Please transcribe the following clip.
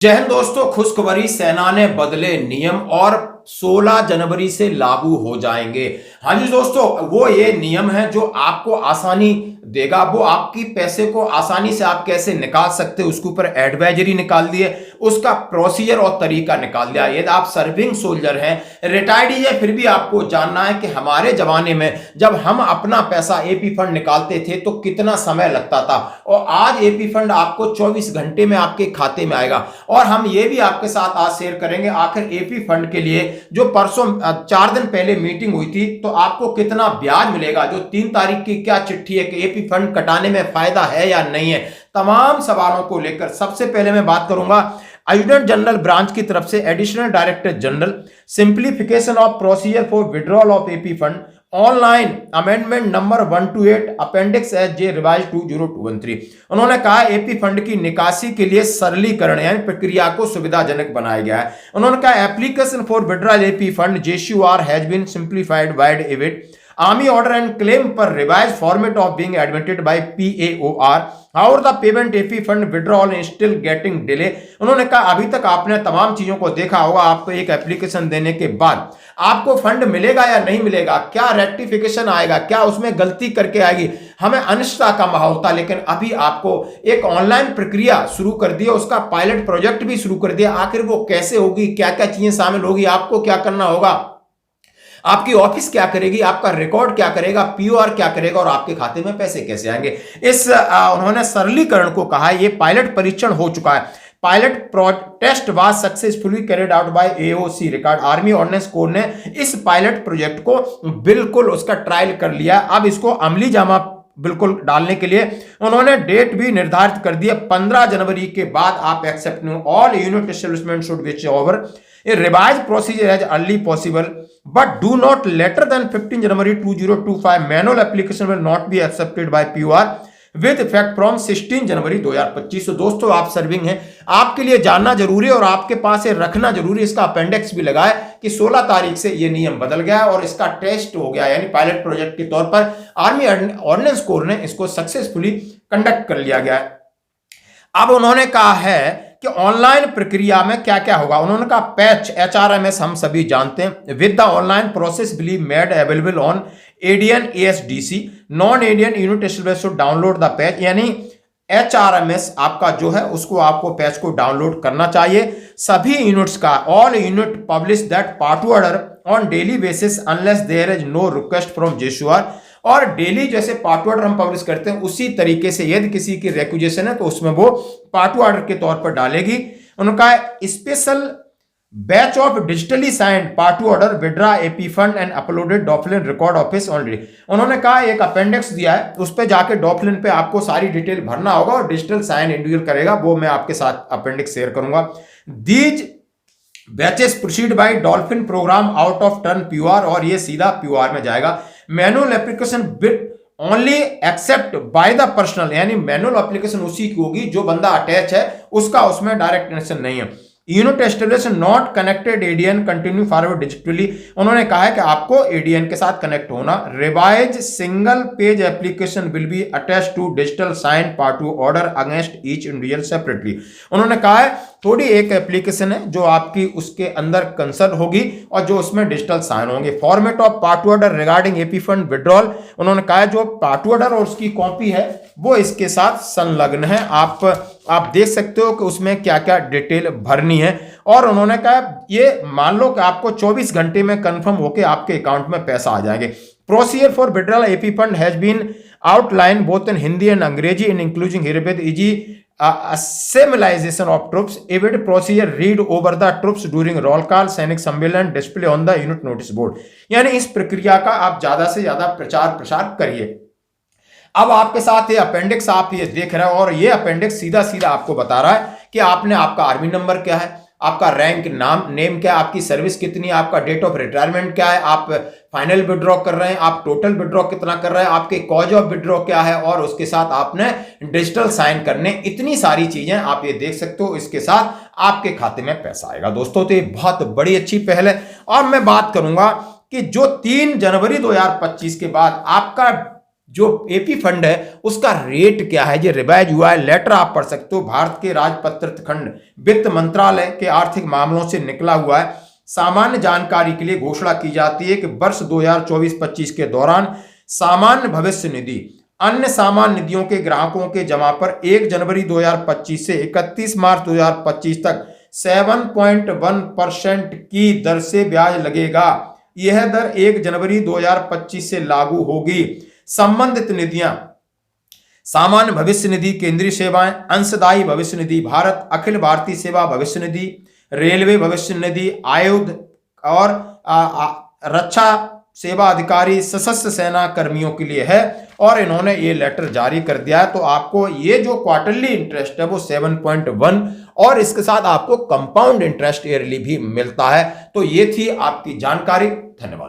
जय हिंद दोस्तों, खुशखबरी, सेना ने बदले नियम और 16 जनवरी से लागू हो जाएंगे। हाँ जी दोस्तों, वो ये नियम है जो आपको आसानी देगा, वो आपकी पैसे को आसानी से आप कैसे निकाल सकते हो उसके ऊपर एडवाइजरी निकाल दिए, उसका प्रोसीजर और तरीका निकाल दिया। यदि आप सर्विंग सोल्जर हैं, रिटायर्ड है, फिर भी आपको जानना है कि हमारे जमाने में जब हम अपना पैसा एपी फंड निकालते थे तो कितना समय लगता था, और आज एपी फंड आपको 24 घंटे में आपके खाते में आएगा। और हम ये भी आपके साथ आज शेयर करेंगे आखिर एपी फंड के लिए जो परसों 4 दिन पहले मीटिंग हुई थी तो आपको कितना ब्याज मिलेगा, जो 3 तारीख की क्या चिट्ठी है कि एपी फंड कटाने में फायदा है या नहीं है। तमाम सवालों को लेकर सबसे पहले मैं बात करूंगा एडजुटेंट जनरल ब्रांच की तरफ से additional director general, simplification of procedure for withdrawal of AP fund, online amendment number 128 appendix H J revise 20213। उन्होंने कहा एपी फंड की निकासी के लिए सरलीकरण यानी प्रक्रिया को सुविधाजनक बनाया गया है। उन्होंने कहा application for withdrawal AP fund JCUR has been simplified wide इविट army order and claim per revise format of being admitted by PAOR. However the payment AP fund withdrawal is still getting delay. उन्होंने कहा अभी तक आपने तमाम चीजों को देखा होगा, आपको एक एप्लीकेशन देने के बाद आपको फंड मिलेगा या नहीं मिलेगा, क्या रेक्टिफिकेशन आएगा, क्या उसमें गलती करके आएगी, हमें अनिश्चितता का माहौल था। लेकिन अभी आपको एक ऑनलाइन प्रक्रिया शुरू कर दी, उसका पायलट प्रोजेक्ट भी शुरू कर दिया। आखिर वो कैसे होगी, क्या क्या चीजें शामिल होगी, आपको क्या करना होगा, आपकी ऑफिस क्या करेगी, आपका रिकॉर्ड क्या करेगा, पीओआर क्या करेगा और आपके खाते में पैसे कैसे आएंगे, इस उन्होंने सरलीकरण को कहा। यह पायलट परीक्षण हो चुका है। Pilot test was successfully carried out by AOC record. Army ordnance corps ने इस पायलट प्रोजेक्ट को बिल्कुल उसका ट्रायल कर लिया। अब इसको अमली जामा बिल्कुल डालने के लिए उन्होंने डेट भी निर्धारित कर दिया। 15 जनवरी के बाद आप except new all unit establishment should which over a revise procedure as early possible but do not later than 15 January 2025. Manual application will not be accepted by POR with effect from 16 जनवरी 2025। तो दोस्तों, आप serving हैं, आपके लिए जानना जरूरी है और आपके पास ये रखना जरूरी। इसका अपेंडिक्स भी लगा है कि 16 तारीख से ये नियम बदल गया और इसका टेस्ट हो गया, यानी पायलट प्रोजेक्ट के तौर पर आर्मी ऑर्डिनेंस कोर ने इसको सक्सेसफुली कंडक्ट कर लिया गया है। अब उन्होंने कहा है कि ऑनलाइन प्रक्रिया में क्या क्या होगा। उन्होंने कहा पैच एचआरएमएस हम सभी जानते हैं, with the online process will be made available on ADN ASDC. Non ADN unit establishment should download the patch, यानी एचआरएमएस आपका जो है उसको आपको पैच को डाउनलोड करना चाहिए। सभी यूनिट्स का all unit publish that part order on daily basis unless there is no request from JCUR. और डेली जैसे पार्ट ऑर्डर हम पब्लिश करते हैं उसी तरीके से यदि किसी की रिक्वेजिशन है तो उसमें वो पार्ट ऑर्डर के तौर पर डालेगी। उनका special batch of digitally signed part order withdraw AP fund and uploaded डॉफलिन रिकॉर्ड ऑफिस ऑलरेडी। उन्होंने कहा एक अपेंडिक्स दिया है, उस पर जाके डॉफलिन पे आपको सारी डिटेल भरना होगा और डिजिटल साइन इंडिविजुअल करेगा, वो मैं आपके साथ अपेंडिक्स शेयर करूंगा। These batches proceed by dolphin program out of turn POR, और ये सीधा पीओआर में जाएगा। Manual application with only except by the personal, यानी मैनुअल एप्लीकेशन उसी की होगी जो बंदा अटैच है, उसका उसमें डायरेक्ट कनेक्शन नहीं है। Unit establishment not connected ADN continue forward digitally. उन्होंने कहा है कि आपको एडीएन के साथ कनेक्ट होना। Revise single page application will be attached to digital sign part order against each individual separately. उन्होंने कहा है थोड़ी एक एप्लीकेशन है जो आपकी उसके अंदर कंसर्न होगी और जो उसमें डिजिटल साइन होंगे। Format of part order regarding AP fund withdrawal, उन्होंने कहा जो पार्ट ऑर्डर और उसकी कॉपी है वो इसके साथ संलग्न है। आप देख सकते हो कि उसमें क्या क्या डिटेल भरनी है। और उन्होंने कहा ये मान लो कि आपको 24 घंटे में कंफर्म होकर आपके अकाउंट में पैसा आ जाएंगे। Procedure for withdrawal AP fund has been outline both in Hindi and Angrezi in including herewith easy assimilation of troops, evid procedure read over the troops during roll call, सैनिक सम्मेलन, display on the unit notice board. यानी इस प्रक्रिया का आप ज्यादा से ज्यादा प्रचार प्रसार करिए। अब आपके साथ ये अपेंडिक्स आप ये देख रहे हो और ये अपेंडिक्स सीधा सीधा आपको बता रहा है कि आपने आपका आर्मी नंबर क्या है, आपका रैंक नेम क्या है, आपकी सर्विस कितनी है, आपका डेट ऑफ रिटायरमेंट क्या है, आप फाइनल विड्रॉ कर रहे हैं, आप टोटल विड्रॉ कितना कर रहे हैं, आपके कॉज ऑफ विड्रॉ क्या है, और उसके साथ आपने डिजिटल साइन करने, इतनी सारी चीजें आप ये देख सकते हो। इसके साथ आपके खाते में पैसा आएगा। दोस्तों, तो ये बहुत बड़ी अच्छी पहल है। और मैं बात करूंगा कि जो 3 जनवरी 2025 के बाद आपका जो एपी फंड है उसका रेट क्या है, ये रिवाइज हुआ है। लेटर आप पढ़ सकते हो, भारत के राजपत्रित खंड वित्त मंत्रालय के आर्थिक मामलों से निकला हुआ है। सामान्य जानकारी के लिए घोषणा की जाती है कि वर्ष 2024-25 के दौरान सामान्य भविष्य निधि अन्य सामान्य निधियों के ग्राहकों के जमा पर 1 जनवरी 2025 से 31 मार्च 2025 तक 7.1% की दर से ब्याज लगेगा। यह दर 1 जनवरी 2025 से लागू होगी। संबंधित निधियां सामान्य भविष्य निधि, केंद्रीय सेवाएं, अंशदायी भविष्य निधि भारत, अखिल भारतीय सेवा भविष्य निधि, रेलवे भविष्य निधि, आयुध और रक्षा सेवा अधिकारी, सशस्त्र सेना कर्मियों के लिए है। और इन्होंने ये लेटर जारी कर दिया है। तो आपको ये जो क्वार्टरली इंटरेस्ट है वो 7.1 और इसके साथ आपको कंपाउंड इंटरेस्ट ईयरली भी मिलता है। तो ये थी आपकी जानकारी। धन्यवाद।